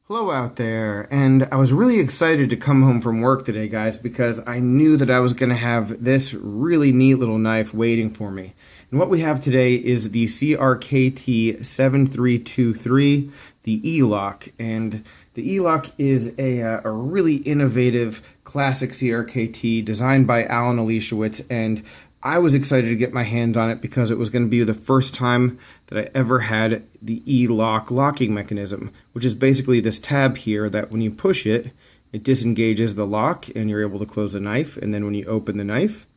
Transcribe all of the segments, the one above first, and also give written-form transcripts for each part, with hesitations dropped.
Hello out there, and I was really excited to come home from work today, guys, because I knew that I was going to have this really neat little knife waiting for me. And what we have today is the CRKT 7323, the E-Lock. And the E-Lock is a really innovative classic CRKT designed by Alan Elishewitz, and I was excited to get my hands on it because it was going to be the first time that I ever had the E-Lock locking mechanism, which is basically this tab here that when you push it, it disengages the lock and you're able to close the knife, and then when you open the knife,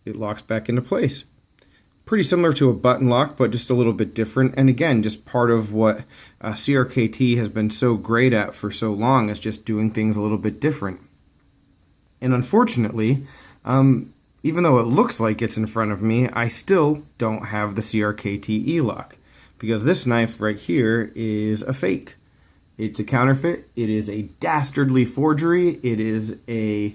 it locks back into place. Pretty similar to a button lock, but just a little bit different. And again, just part of what CRKT has been so great at for so long is just doing things a little bit different. And unfortunately, even though it looks like it's in front of me, I still don't have the CRKT E-Lock, because this knife right here is a fake. It's a counterfeit. It is a dastardly forgery. It is a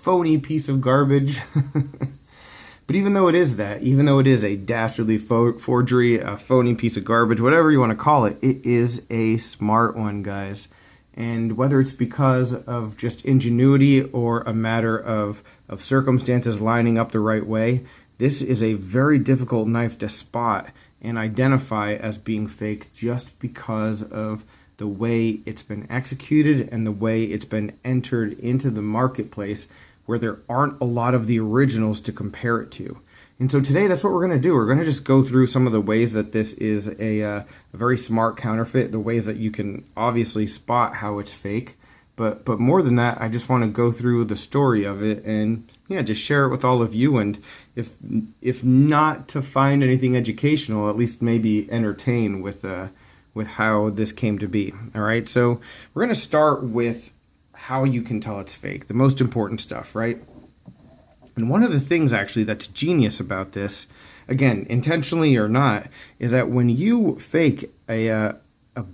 phony piece of garbage. But even though it is that, even though it is a dastardly forgery, a phony piece of garbage, whatever you want to call it, it is a smart one, guys. And whether it's because of just ingenuity or a matter of circumstances lining up the right way, this is a very difficult knife to spot and identify as being fake just because of the way it's been executed and the way it's been entered into the marketplace, where there aren't a lot of the originals to compare it to. And so today, that's what we're going to do. We're going to just go through some of the ways that this is a very smart counterfeit, the ways that you can obviously spot how it's fake. But more than that, I just want to go through the story of it and, yeah, just share it with all of you. And if not to find anything educational, at least maybe entertain with how this came to be. All right, so we're going to start with how you can tell it's fake, the most important stuff, right? And one of the things actually that's genius about this, again, intentionally or not, is that when you fake a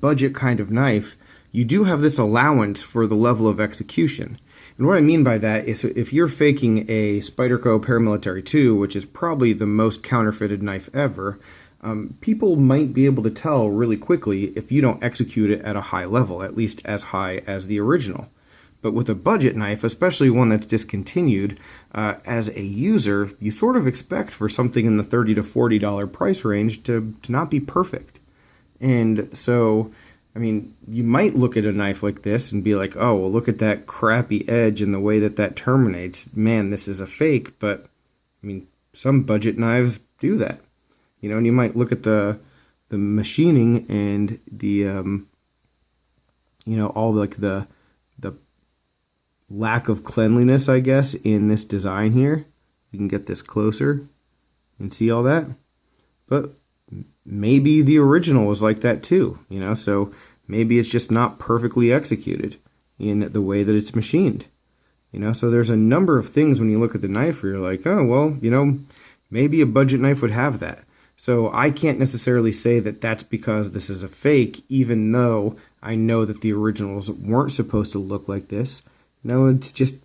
budget kind of knife, you do have this allowance for the level of execution. And what I mean by that is, if you're faking a Spyderco Paramilitary 2, which is probably the most counterfeited knife ever, people might be able to tell really quickly if you don't execute it at a high level, at least as high as the original. But with a budget knife, especially one that's discontinued, as a user, you sort of expect for something in the $30 to $40 price range to not be perfect. And so, I mean, you might look at a knife like this and be like, oh, well, look at that crappy edge and the way that terminates. Man, this is a fake. But, I mean, some budget knives do that. You know, and you might look at the machining and the, all like the lack of cleanliness, I guess, in this design here. You can get this closer and see all that. But maybe the original was like that too, so maybe it's just not perfectly executed in the way that it's machined. So there's a number of things when you look at the knife where you're like, oh, well, maybe a budget knife would have that. So I can't necessarily say that that's because this is a fake, even though I know that the originals weren't supposed to look like this. No, it's just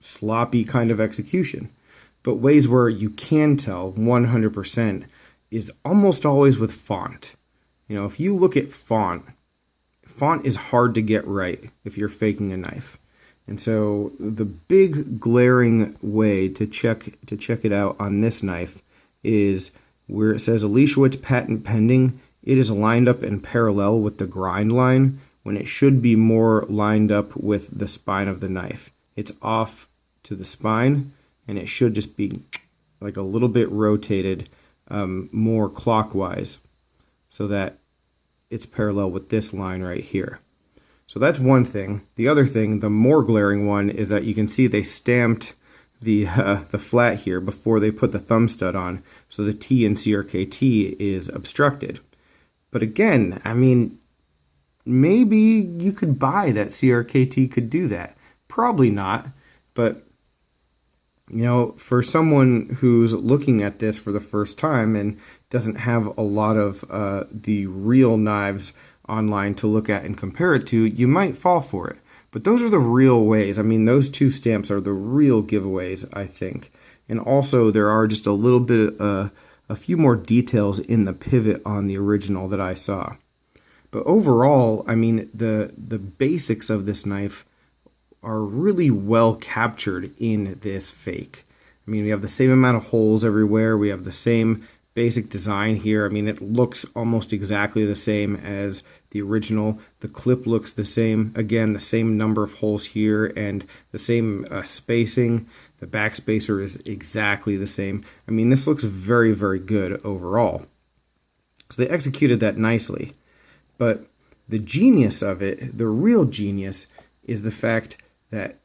sloppy kind of execution. But ways where you can tell 100% is almost always with font. If you look at font is hard to get right if you're faking a knife. And so the big glaring way to check it out on this knife is where it says Elishewitz patent pending. It is lined up in parallel with the grind line, when it should be more lined up with the spine of the knife. It's off to the spine, and it should just be like a little bit rotated more clockwise so that it's parallel with this line right here. So that's one thing. The other thing, the more glaring one, is that you can see they stamped the flat here before they put the thumb stud on, so the T in CRKT is obstructed. But again, I mean, maybe you could buy that CRKT could do that. Probably not, but for someone who's looking at this for the first time and doesn't have a lot of the real knives online to look at and compare it to, you might fall for it. But those are the real ways. I mean, those two stamps are the real giveaways, I think. And also, there are just a little bit, a few more details in the pivot on the original that I saw. But overall, I mean, the basics of this knife are really well captured in this fake. I mean, we have the same amount of holes everywhere. We have the same basic design here. I mean, it looks almost exactly the same as the original. The clip looks the same. Again, the same number of holes here and the same spacing. The back spacer is exactly the same. I mean, this looks very, very good overall. So they executed that nicely. But the genius of it, the real genius, is the fact that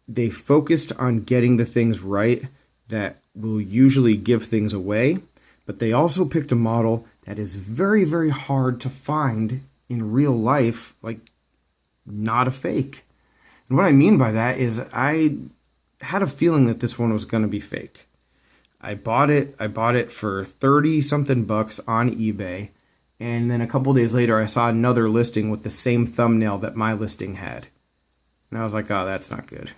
they focused on getting the things right that will usually give things away, but they also picked a model that is very, very hard to find in real life, like not a fake. And what I mean by that is I had a feeling that this one was going to be fake. I bought it for 30 something bucks on eBay, and then a couple days later I saw another listing with the same thumbnail that my listing had. And I was like, oh, that's not good.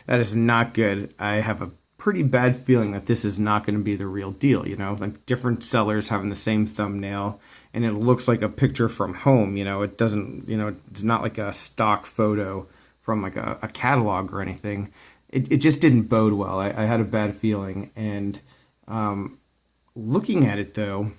That is not good. I have a pretty bad feeling that this is not going to be the real deal, you know? Like different sellers having the same thumbnail, and it looks like a picture from home, you know? It doesn't, you know, it's not like a stock photo from like a catalog or anything. It just didn't bode well. I had a bad feeling. And looking at it, though,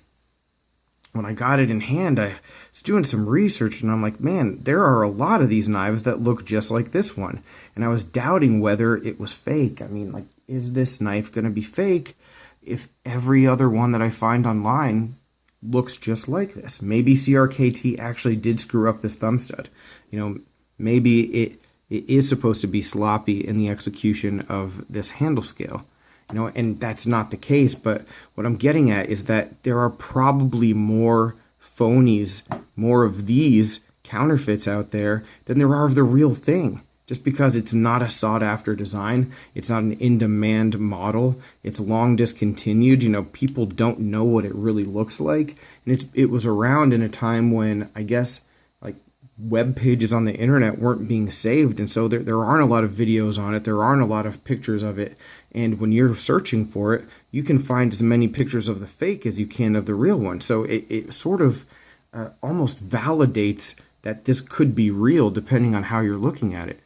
when I got it in hand, I was doing some research, and I'm like, man, there are a lot of these knives that look just like this one. And I was doubting whether it was fake. I mean, like, is this knife going to be fake if every other one that I find online looks just like this? Maybe CRKT actually did screw up this thumb stud. You know, maybe it is supposed to be sloppy in the execution of this handle scale. You know, and that's not the case, but what I'm getting at is that there are probably more phonies, more of these counterfeits out there than there are of the real thing. Just because it's not a sought-after design, it's not an in-demand model, it's long discontinued, you know, people don't know what it really looks like. And it was around in a time when, I guess, like, web pages on the internet weren't being saved, and so there aren't a lot of videos on it, there aren't a lot of pictures of it, and when you're searching for it, you can find as many pictures of the fake as you can of the real one. So it sort of almost validates that this could be real depending on how you're looking at it.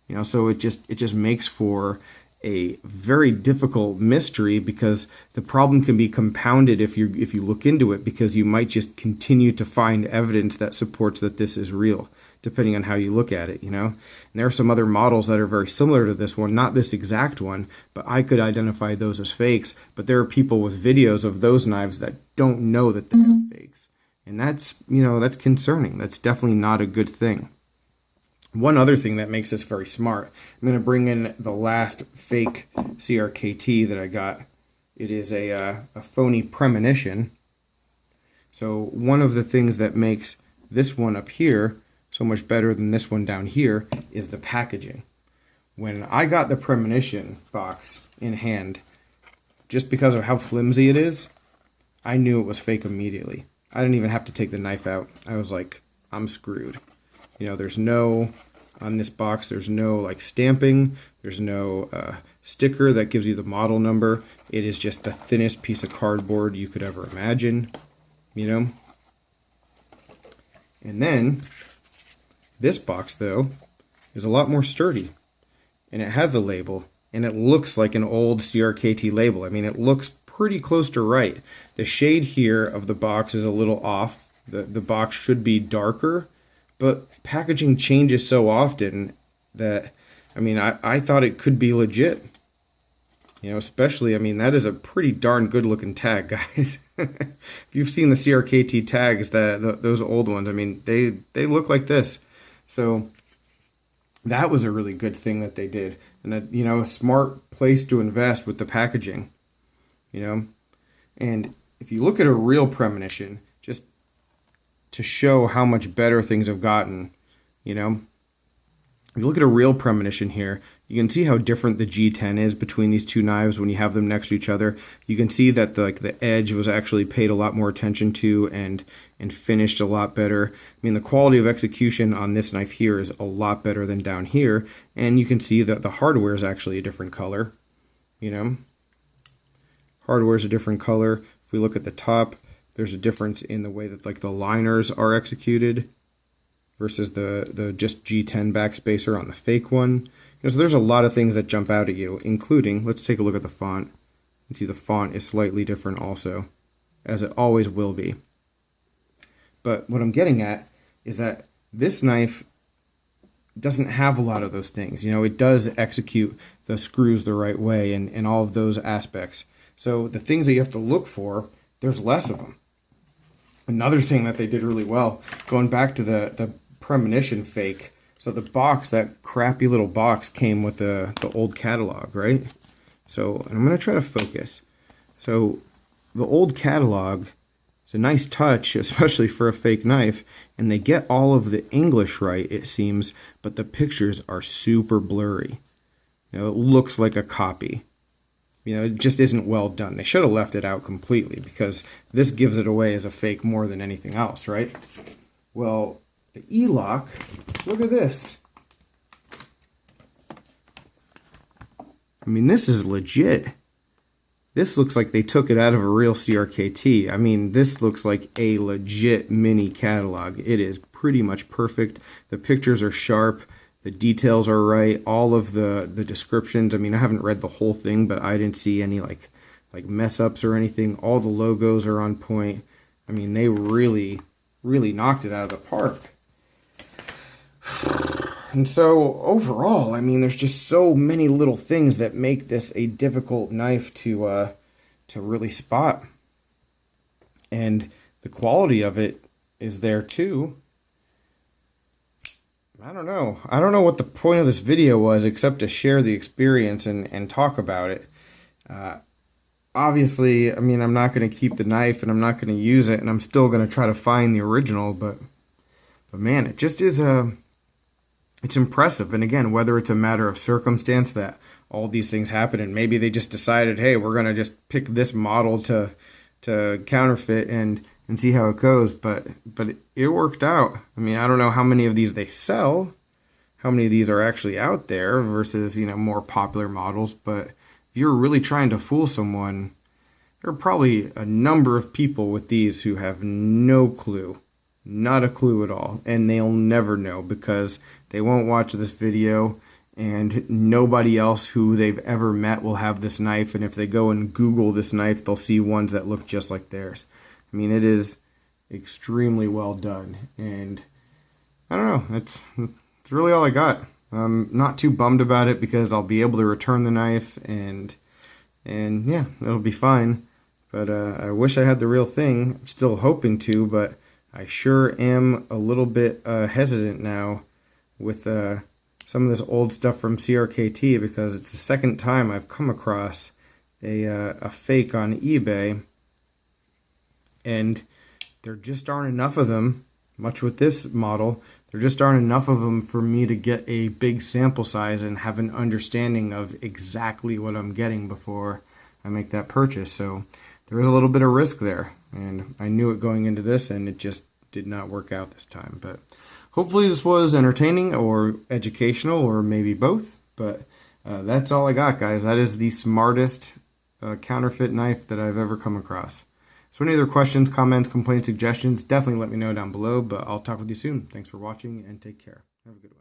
You know, so it just makes for a very difficult mystery, because the problem can be compounded if you look into it, because you might just continue to find evidence that supports that this is real, depending on how you look at it, you know. And there are some other models that are very similar to this one, not this exact one, but I could identify those as fakes. But there are people with videos of those knives that don't know that they're fakes. And that's, you know, that's concerning. That's definitely not a good thing. One other thing that makes this very smart, I'm going to bring in the last fake CRKT that I got. It is a phony premonition. So one of the things that makes this one up here so much better than this one down here is the packaging. When I got the premonition box in hand, just because of how flimsy it is, I knew it was fake immediately. I didn't even have to take the knife out. I was like, I'm screwed. You know, there's no, on this box, there's no like stamping, there's no sticker that gives you the model number. It is just the thinnest piece of cardboard you could ever imagine, you know. And then this box, though, is a lot more sturdy, and it has the label, and it looks like an old CRKT label. I mean, it looks pretty close to right. The shade here of the box is a little off. The box should be darker, but packaging changes so often that, I mean, I thought it could be legit. You know, especially, I mean, that is a pretty darn good looking tag, guys. If you've seen the CRKT tags, those old ones, I mean, they look like this. So that was a really good thing that they did. And, you know, a smart place to invest with the packaging, you know. And if you look at a real premonition, just to show how much better things have gotten, you know, if you look at a real premonition here, you can see how different the G10 is between these two knives when you have them next to each other. You can see that the edge was actually paid a lot more attention to and finished a lot better. I mean, the quality of execution on this knife here is a lot better than down here, and you can see that the hardware is actually a different color, you know. Hardware is a different color. If we look at the top there's a difference in the way that like the liners are executed versus the just G10 backspacer on the fake one. So there's a lot of things that jump out at you, including, let's take a look at the font. You can see the font is slightly different also, as it always will be. But what I'm getting at is that this knife doesn't have a lot of those things. You know, it does execute the screws the right way and all of those aspects. So the things that you have to look for, there's less of them. Another thing that they did really well, going back to the premonition fake, so the box, that crappy little box came with the old catalog, right? So I'm going to try to focus. So the old catalog, it's a nice touch, especially for a fake knife, and they get all of the English right, it seems, but the pictures are super blurry. You know, it looks like a copy. You know, it just isn't well done. They should have left it out completely, because this gives it away as a fake more than anything else, right? Well, the E-lock, look at this. I mean, this is legit. This looks like they took it out of a real CRKT. I mean, this looks like a legit mini catalog. It is pretty much perfect. The pictures are sharp. The details are right. All of the descriptions. I mean, I haven't read the whole thing, but I didn't see any like mess ups or anything. All the logos are on point. I mean, they really, really knocked it out of the park. And so overall, I mean, there's just so many little things that make this a difficult knife to really spot. And the quality of it is there too. I don't know. I don't know what the point of this video was, except to share the experience and talk about it. Obviously, I mean, I'm not going to keep the knife and I'm not going to use it, and I'm still going to try to find the original, but man, it just is it's impressive. And again, whether it's a matter of circumstance that all these things happen and maybe they just decided, hey, we're going to just pick this model to counterfeit and see how it goes, but it worked out. I mean, I don't know how many of these they sell, how many of these are actually out there versus, you know, more popular models, but if you're really trying to fool someone, there are probably a number of people with these who have no clue, not a clue at all, and they'll never know because they won't watch this video, and nobody else who they've ever met will have this knife, and if they go and Google this knife, they'll see ones that look just like theirs. I mean, it is extremely well done, and I don't know, it's really all I got. I'm not too bummed about it because I'll be able to return the knife, and yeah, it'll be fine. But I wish I had the real thing. I'm still hoping to, but I sure am a little bit hesitant now with some of this old stuff from CRKT, because it's the second time I've come across a fake on eBay, and there just aren't enough of them, much with this model. There just aren't enough of them for me to get a big sample size and have an understanding of exactly what I'm getting before I make that purchase. So there is a little bit of risk there, and I knew it going into this, and it just did not work out this time. But hopefully this was entertaining or educational or maybe both. But that's all I got, guys. That is the smartest counterfeit knife that I've ever come across. So any other questions, comments, complaints, suggestions, definitely let me know down below. But I'll talk with you soon. Thanks for watching and take care. Have a good one.